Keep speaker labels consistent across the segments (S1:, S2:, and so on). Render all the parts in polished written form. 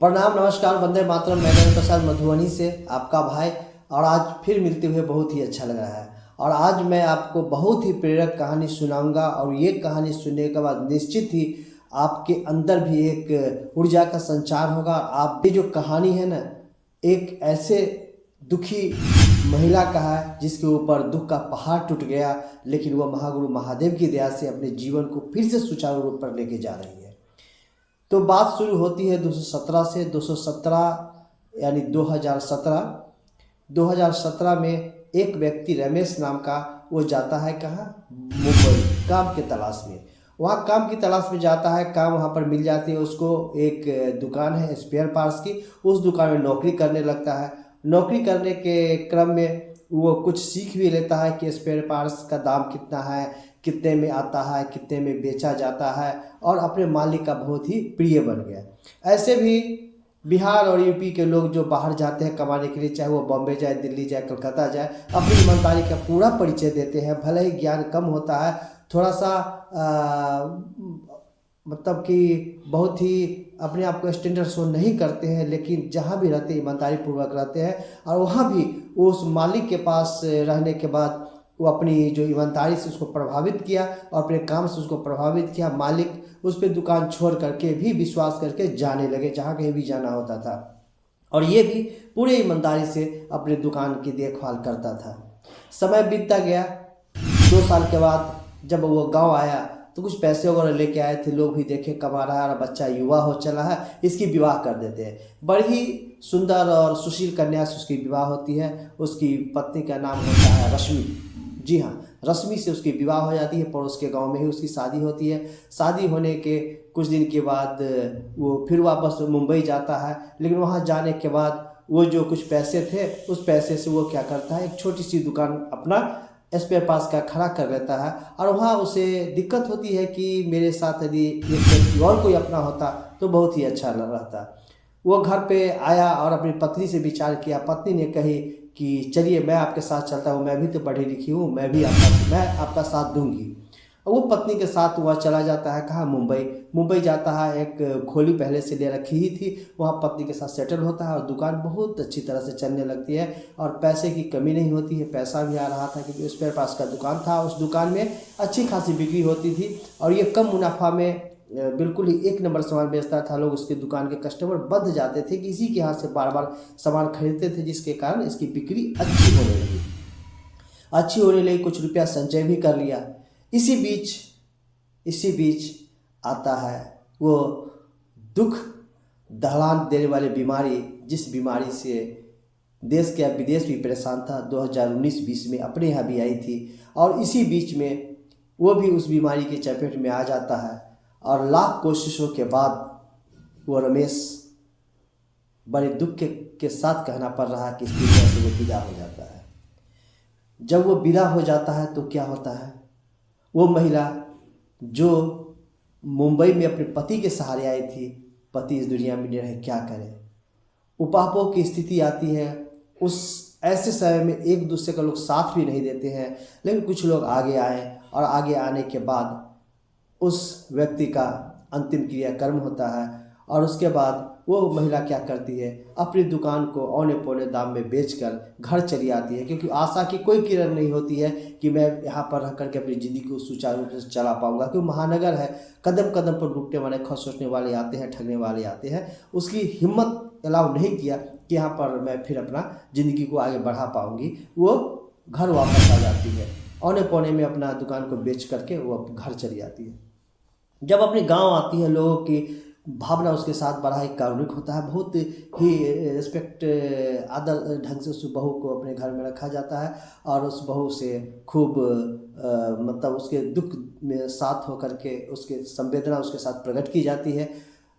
S1: प्रणाम, नमस्कार, वंदे मातरम। मैं नरेंद्र प्रसाद मधुबनी से आपका भाई। और आज फिर मिलते हुए बहुत ही अच्छा लग रहा है। और आज मैं आपको बहुत ही प्रेरक कहानी सुनाऊंगा और ये कहानी सुनने के बाद निश्चित ही आपके अंदर भी एक ऊर्जा का संचार होगा। आप ये जो कहानी है ना, एक ऐसे दुखी महिला का है जिसके ऊपर दुख का पहाड़ टूट गया, लेकिन वह महागुरु महादेव की दया से अपने जीवन को फिर से सुचारू रूप पर लेके जा रही है। तो बात शुरू होती है 217 से। 217 यानी 2017 में एक व्यक्ति रमेश नाम का वो जाता है कहाँ, मुंबई, काम के तलाश में। वहाँ काम की तलाश में जाता है, काम वहाँ पर मिल जाती है उसको। एक दुकान है स्पेयर पार्ट्स की, उस दुकान में नौकरी करने लगता है। नौकरी करने के क्रम में वो कुछ सीख भी लेता है कि स्पेयर पार्ट्स का दाम कितना है, कितने में आता है, कितने में बेचा जाता है, और अपने मालिक का बहुत ही प्रिय बन गया। ऐसे भी बिहार और यूपी के लोग जो बाहर जाते हैं कमाने के लिए, चाहे वो बॉम्बे जाए, दिल्ली जाए, कलकत्ता जाए, अपनी ईमानदारी का पूरा परिचय देते हैं। भले ही ज्ञान कम होता है, थोड़ा सा मतलब कि बहुत ही अपने आप को स्टैंडर्ड शो नहीं करते हैं, लेकिन जहाँ भी रहते हैं ईमानदारी पूर्वक रहते हैं। और वहाँ भी उस मालिक के पास रहने के बाद वो अपनी जो ईमानदारी से उसको प्रभावित किया और अपने काम से उसको प्रभावित किया। मालिक उस पर दुकान छोड़ करके भी विश्वास करके जाने लगे जहाँ कहीं भी जाना होता था, और ये भी पूरे ईमानदारी से अपने दुकान की देखभाल करता था। समय बीतता गया। 2 साल के बाद जब वो गांव आया तो कुछ पैसे वगैरह लेके आए थे। लोग भी देखे कमा रहा है और बच्चा युवा हो चला है, इसकी विवाह कर देते हैं। बड़ी ही सुंदर और सुशील कन्या से उसकी विवाह होती है। उसकी पत्नी का नाम होता है रश्मि। जी हाँ, रश्मि से उसकी विवाह हो जाती है। पड़ोस के गांव में ही उसकी शादी होती है। शादी होने के कुछ दिन के बाद वो फिर वापस मुंबई जाता है, लेकिन वहाँ जाने के बाद वो जो कुछ पैसे थे उस पैसे से वो क्या करता है, एक छोटी सी दुकान अपना स्पेयर पार्ट्स का खड़ा कर लेता है। और वहाँ उसे दिक्कत होती है कि मेरे साथ यदि एक व्यक्ति और कोई अपना होता तो बहुत ही अच्छा रहता। वो घर पे आया और अपनी पत्नी से विचार किया। पत्नी ने कही कि चलिए मैं आपके साथ चलता हूँ, मैं भी तो पढ़ी लिखी हूँ, मैं आपका साथ दूंगी। और वो पत्नी के साथ वह चला जाता है कहाँ, मुंबई जाता है। एक खोली पहले से ले रखी ही थी, वहाँ पत्नी के साथ सेटल होता है और दुकान बहुत अच्छी तरह से चलने लगती है और पैसे की कमी नहीं होती है। पैसा भी आ रहा था क्योंकि स्पेयर पार्ट्स का दुकान था। उस दुकान में अच्छी खासी बिक्री होती थी और ये कम मुनाफा में बिल्कुल ही एक नंबर सामान बेचता था। लोग उसकी दुकान के कस्टमर बंध जाते थे कि इसी के यहाँ से बार बार सामान खरीदते थे, जिसके कारण इसकी बिक्री अच्छी होने लगी। कुछ रुपया संचय भी कर लिया। इसी बीच आता है वो दुख दहलान देने वाली बीमारी, जिस बीमारी से देश के विदेश भी परेशान था। 2019-20 में अपने यहाँ भी आई थी, और इसी बीच में वो भी उस बीमारी के चपेट में आ जाता है। और लाख कोशिशों के बाद वो रमेश बड़े दुख के साथ कहना पड़ रहा है कि इस दुनिया से वो विदा हो जाता है। जब वो विदा हो जाता है तो क्या होता है, वो महिला जो मुंबई में अपने पति के सहारे आई थी, पति इस दुनिया में नहीं रहे, क्या करे। उपापों की स्थिति आती है। उस ऐसे समय में एक दूसरे का लोग साथ भी नहीं देते हैं, लेकिन कुछ लोग आगे आए और आगे आने के बाद उस व्यक्ति का अंतिम क्रियाकर्म होता है। और उसके बाद वो महिला क्या करती है, अपनी दुकान को औने पौने दाम में बेचकर घर चली आती है, क्योंकि आशा की कोई किरण नहीं होती है कि मैं यहाँ पर रह करके अपनी ज़िंदगी को सुचारू रूप से चला पाऊंगा। क्योंकि महानगर है, कदम कदम पर लूटने वाले, खसोटने वाले आते हैं, ठगने वाले आते हैं। उसकी हिम्मत अलाउ नहीं किया कि यहाँ पर मैं फिर अपना ज़िंदगी को आगे बढ़ा पाऊँगी। वो घर वापस आ जाती है, औने पौने में अपना दुकान को बेच करके वो घर चली आती है। जब अपने गांव आती है, लोगों की भावना उसके साथ बड़ा ही कारुणिक होता है। बहुत ही रिस्पेक्ट, आदर ढंग से उस बहू को अपने घर में रखा जाता है और उस बहू से खूब मतलब उसके दुख में साथ होकर के उसके संवेदना उसके साथ प्रकट की जाती है।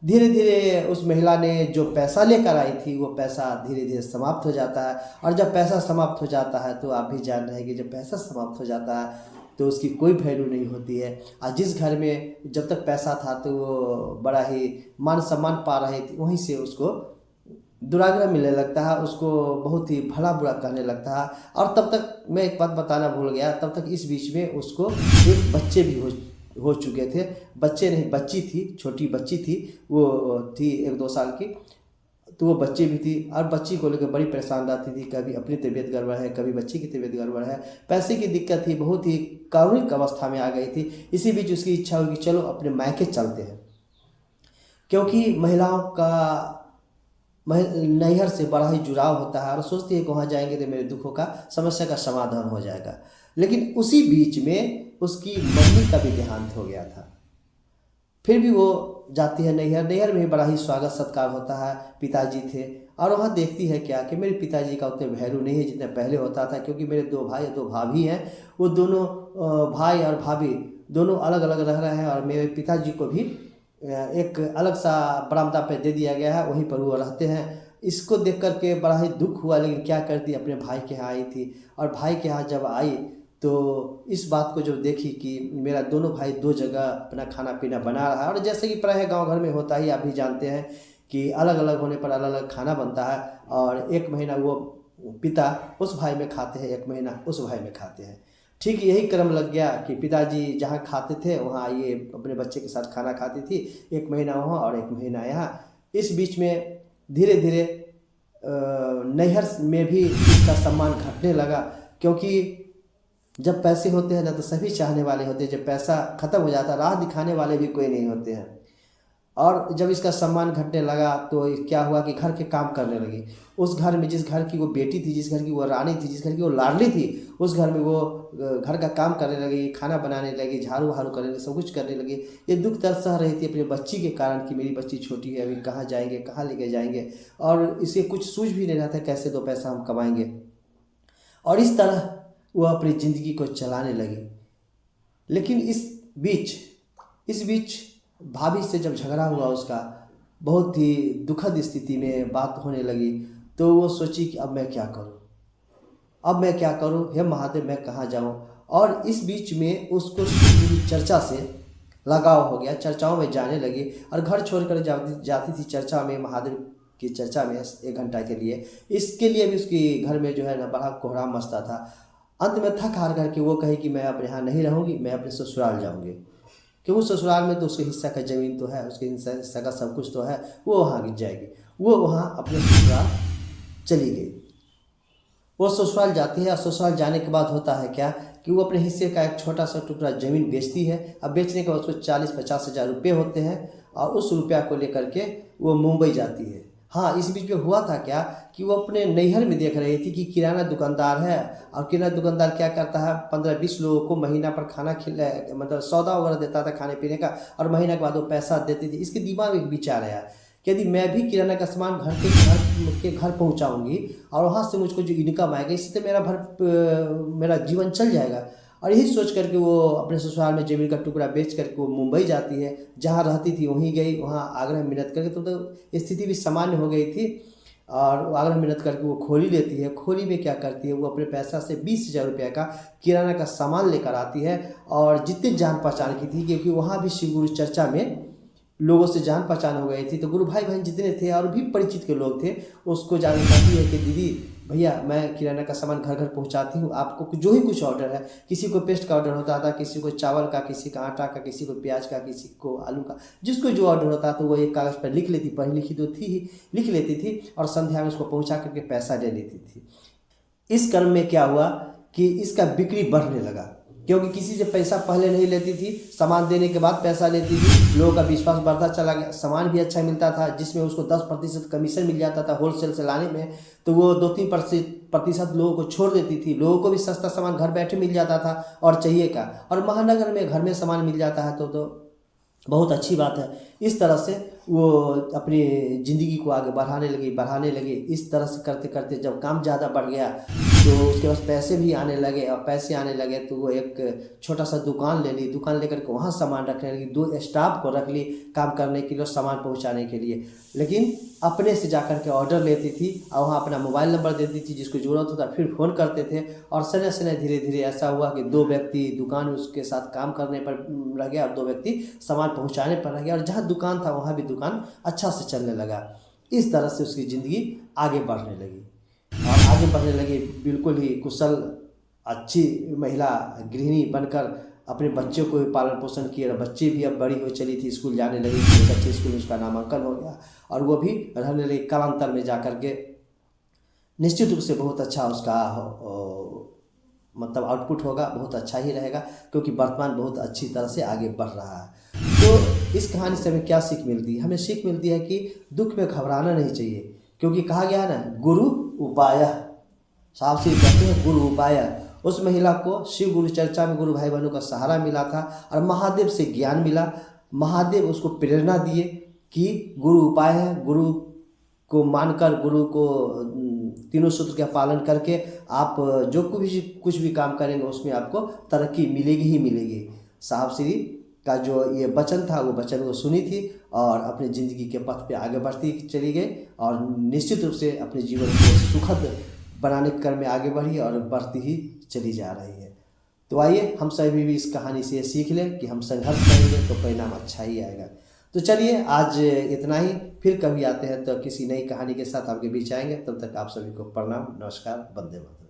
S1: धीरे धीरे उस महिला ने जो पैसा लेकर आई थी वो पैसा धीरे धीरे समाप्त हो जाता है। और जब पैसा समाप्त हो जाता है तो आप भी जान रहे हैं कि जब पैसा समाप्त हो जाता है तो उसकी कोई वैल्यू नहीं होती है। और जिस घर में जब तक पैसा था तो वो बड़ा ही मान सम्मान पा रहे थे, वहीं से उसको दुराग्रह मिलने लगता है, उसको बहुत ही भला बुरा कहने लगता है। और तब तक मैं एक बात बताना भूल गया, तब तक इस बीच में उसको एक बच्चे भी हो चुके थे। बच्चे नहीं, बच्ची थी, छोटी बच्ची थी, वो थी 1-2 साल की। तो वो बच्ची भी थी और बच्ची को लेकर बड़ी परेशान रहती थी, कभी अपनी तबीयत गड़बड़ है, कभी बच्ची की तबीयत गड़बड़ है, पैसे की दिक्कत थी, बहुत ही कारुणिक अवस्था में आ गई थी। इसी बीच उसकी इच्छा हुई कि चलो अपने मायके चलते हैं, क्योंकि महिलाओं का नैहर से बड़ा ही जुड़ाव होता है और सोचती है कि वहाँ जाएंगे तो मेरे दुखों का समस्या का समाधान हो जाएगा। लेकिन उसी बीच में उसकी मम्मी का भी देहांत हो गया था। फिर भी वो जाती है नैहर। नैहर में बड़ा ही स्वागत सत्कार होता है, पिताजी थे और वहाँ देखती है क्या कि मेरे पिताजी का उतने वैल्यू नहीं है जितना पहले होता था, क्योंकि मेरे 2 भाई 2 भाभी हैं, वो दोनों भाई और भाभी दोनों अलग अलग रह रहे हैं और मेरे पिताजी को भी एक अलग सा बरामदा पे दे दिया गया है, वहीं पर वो रहते हैं। इसको देख कर के बड़ा ही दुख हुआ, लेकिन क्या करती, अपने भाई के यहाँ आई थी और भाई के यहाँ जब आई तो इस बात को जब देखी कि मेरा दोनों भाई 2 जगह अपना खाना पीना बना रहा है, और जैसे कि प्रायः गांव घर में होता ही, आप भी जानते हैं कि अलग अलग होने पर अलग अलग खाना बनता है और 1 महीना वो पिता उस भाई में खाते हैं, 1 महीना उस भाई में खाते हैं। ठीक यही क्रम लग गया कि पिताजी जहाँ खाते थे वहाँ ये अपने बच्चे के साथ खाना खाती थी, 1 महीना वहाँ और 1 महीना यहाँ। इस बीच में धीरे धीरे नैहर में भी इसका सम्मान घटने लगा, क्योंकि जब पैसे होते हैं ना तो सभी चाहने वाले होते हैं, जब पैसा खत्म हो जाता है राह दिखाने वाले भी कोई नहीं होते हैं। और जब इसका सम्मान घटने लगा तो क्या हुआ कि घर के काम करने लगी। उस घर में, जिस घर की वो बेटी थी, जिस घर की वो रानी थी, जिस घर की वो लाडली थी, उस घर में वो घर का काम करने लगी, खाना बनाने लगी, झाड़ू वहाड़ू करने लगी, सब कुछ करने लगी। ये दुख दर्द सह रही थी अपनी बच्ची के कारण कि मेरी बच्ची छोटी है, अभी कहाँ जाएंगे, कहाँ लेके जाएंगे, और इसे कुछ सूझ भी नहीं रहा था कैसे 2 पैसा हम कमाएंगे। और इस तरह वो अपनी ज़िंदगी को चलाने लगी। लेकिन इस बीच भाभी से जब झगड़ा हुआ उसका, बहुत ही दुखद स्थिति में बात होने लगी, तो वो सोची कि अब मैं क्या करूं, हे महादेव मैं कहाँ जाऊं। और इस बीच में उसको चर्चा से लगाव हो गया, चर्चाओं में जाने लगी और घर छोड़कर जाती थी चर्चा में, महादेव की चर्चा में 1 घंटा के लिए। इसके लिए भी उसकी घर में जो है ना बड़ा कोहराम मचता था। अंत में थक हार करके वो कही कि मैं अब यहाँ नहीं रहूँगी, मैं अपने ससुराल जाऊँगी, क्योंकि ससुराल में तो उसके हिस्सा का ज़मीन तो है, उसके हिस्सा का सब कुछ तो है, वो वहाँ गिर जाएगी। वो वहाँ अपने ससुराल चली गई। वो ससुराल जाती है और ससुराल जाने के बाद होता है क्या कि वो अपने हिस्से का एक छोटा सा टुकड़ा ज़मीन बेचती है। अब बेचने के बाद उसको 40-50 हज़ार रुपये होते हैं और उस रुपया को लेकर के वो मुंबई जाती है। हाँ, इस बीच में हुआ था क्या कि वो अपने नैहर में देख रही थी कि किराना दुकानदार है और किराना दुकानदार क्या करता है, 15-20 लोगों को महीना पर खाना मतलब सौदा वगैरह देता था खाने पीने का, और महीना के बाद वो पैसा देती थी। इसके दिमाग में एक विचार आया कि यदि मैं भी किराना का सामान घर के घर पहुँचाऊँगी और वहाँ से मुझको जो इनकम आएगा, इससे मेरा जीवन चल जाएगा। और यही सोच करके वो अपने ससुराल में ज़मीन का टुकड़ा बेच करके वो मुंबई जाती है, जहाँ रहती थी वहीं गई, वहाँ आग्रह मिन्नत करके, तो स्थिति भी सामान्य हो गई थी और आग्रह मिन्नत करके वो खोली लेती है। खोली में क्या करती है, वो अपने पैसा से 20,000 रुपये का किराना का सामान लेकर आती है। और जितने जान पहचान की थी, क्योंकि वहाँ भी शिव गुरु चर्चा में लोगों से जान पहचान हो गई थी, तो गुरु भाई बहन जितने थे और भी परिचित के लोग थे, उसको जान कहती है कि दीदी भैया मैं किराना का सामान घर घर पहुंचाती हूँ, आपको जो ही कुछ ऑर्डर है, किसी को पेस्ट का ऑर्डर होता था, किसी को चावल का, किसी का आटा का, किसी को प्याज का, किसी को आलू का, जिसको जो ऑर्डर होता तो वो एक कागज़ पर लिख लेती, पढ़ी लिखी तो थी ही, लिख लेती थी और संध्या में उसको पहुँचा करके पैसा ले लेती थी। इस क्रम में क्या हुआ कि इसका बिक्री बढ़ने लगा, क्योंकि किसी से पैसा पहले नहीं लेती थी, सामान देने के बाद पैसा लेती थी, लोगों का विश्वास बढ़ता चला गया, सामान भी अच्छा मिलता था, जिसमें उसको 10% कमीशन मिल जाता था होलसेल से लाने में, तो वो 2-3% लोगों को छोड़ देती थी। लोगों को भी सस्ता सामान घर बैठे मिल जाता था और चाहिए का, और महानगर में घर में सामान मिल जाता है तो बहुत अच्छी बात है। इस तरह से वो अपनी ज़िंदगी को आगे बढ़ाने लगी। इस तरह से करते करते जब काम ज़्यादा बढ़ गया तो उसके पास पैसे भी आने लगे, और पैसे आने लगे तो वो एक छोटा सा दुकान ले ली। दुकान लेकर के वहाँ सामान रखने लगी, 2 स्टाफ को रख ली काम करने के लिए, सामान पहुँचाने के लिए। लेकिन अपने से जाकर के ऑर्डर लेती थी और वहाँ अपना मोबाइल नंबर देती थी, जिसको ज़रूरत होता फिर फ़ोन करते थे। और समय धीरे धीरे ऐसा हुआ कि 2 व्यक्ति दुकान उसके साथ काम करने पर रह गया और 2 व्यक्ति सामान पहुँचाने पर रह गया, और जहाँ दुकान था वहाँ भी दुकान अच्छा से चलने लगा। इस तरह से उसकी ज़िंदगी आगे बढ़ने लगी बिल्कुल ही कुशल अच्छी महिला गृहिणी बनकर अपने बच्चों को भी पालन पोषण किए और बच्चे भी अब बड़ी हो चली थी, स्कूल जाने लगी थी, एक अच्छे स्कूल में उसका नामांकन हो गया और वो भी रहने लगी। कालांतर में जा कर के निश्चित रूप से बहुत अच्छा उसका मतलब आउटपुट होगा, बहुत अच्छा ही रहेगा, क्योंकि वर्तमान बहुत अच्छी तरह से आगे बढ़ रहा है। तो इस कहानी से हमें क्या सीख मिलती है? हमें सीख मिलती है कि दुख में घबराना नहीं चाहिए, क्योंकि कहा गया है ना, गुरु उपाय, साफ सीख कहते हैं गुरु उपाय। उस महिला को शिव गुरु चर्चा में गुरु भाई बहनों का सहारा मिला था और महादेव से ज्ञान मिला। महादेव उसको प्रेरणा दिए कि गुरु उपाय है, गुरु को मानकर, गुरु को तीनों सूत्र का पालन करके आप जो कुछ भी काम करेंगे उसमें आपको तरक्की मिलेगी ही मिलेगी। साहब श्री का जो ये वचन था, वो वचन वो सुनी थी और अपनी ज़िंदगी के पथ पे आगे बढ़ती चली गई और निश्चित रूप से अपने जीवन को सुखद बनाने के क्रम में आगे बढ़ी और बढ़ती ही चली जा रही है। तो आइए हम सभी भी इस कहानी से सीख लें कि हम संघर्ष करेंगे तो परिणाम अच्छा ही आएगा। तो चलिए आज इतना ही, फिर कभी आते हैं तो किसी नई कहानी के साथ आपके बीच आएंगे। तब तक आप सभी को प्रणाम, नमस्कार, वंदे मातरम।